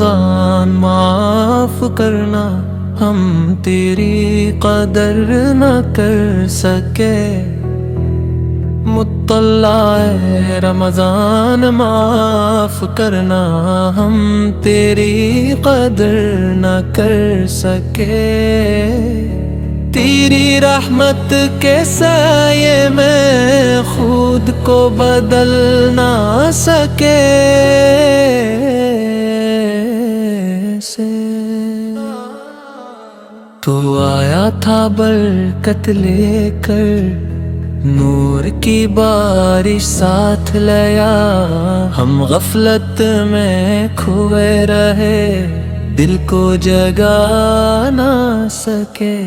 رمضان معاف کرنا، ہم تیری قدر نہ کر سکے۔ مطلع رمضان معاف کرنا، ہم تیری قدر نہ کر سکے۔ تیری رحمت کے سائے میں خود کو بدل نہ سکے۔ تو آیا تھا برکت لے کر، نور کی بارش ساتھ لیا، ہم غفلت میں کھوئے رہے، دل کو جگا نہ سکے۔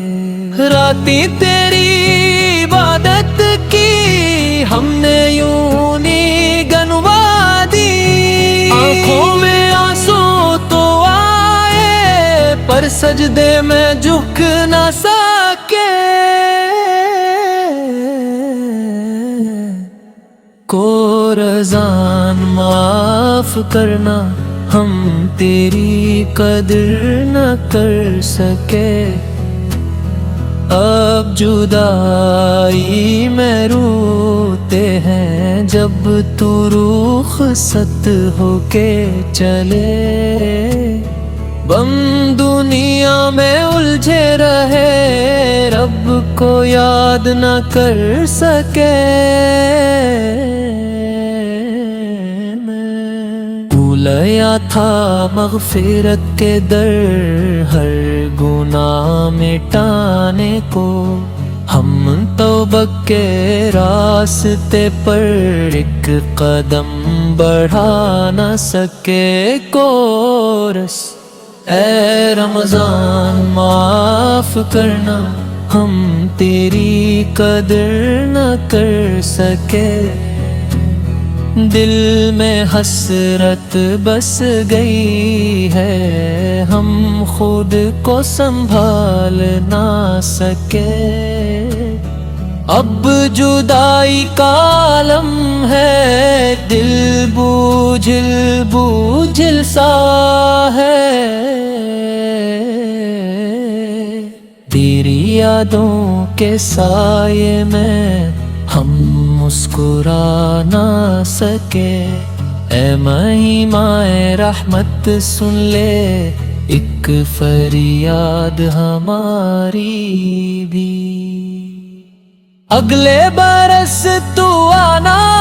راتیں تیری عبادت کی ہم نے یوں نہیں گنوا دی، آنکھوں میں آنسو تو آئے پر سجدے میں جھک نہ سکے۔ کو رمضان معاف کرنا، ہم تیری قدر نہ کر سکے۔ اب جدائی میں روتے ہیں جب تو رخصت ہو کے چلے۔ ہم دنیا میں الجھے رہے، رب کو یاد نہ کر سکے۔ لیا تھا مغفرت کے در، ہر گناہ مٹانے کو، ہم توبہ کے راستے پر ایک قدم بڑھا نہ سکے۔ کورس اے رمضان معاف کرنا، ہم تیری قدر نہ کر سکے۔ دل میں حسرت بس گئی ہے، ہم خود کو سنبھال نہ سکے۔ اب جدائی کا عالم ہے، دل بوجھل بوجھل سا ہے۔ تیری یادوں کے سائے میں ہم مسکرا نہ سکے۔ اے مہمائے رحمت سن لے ایک فریاد ہماری بھی۔ اگلے برس تو آنا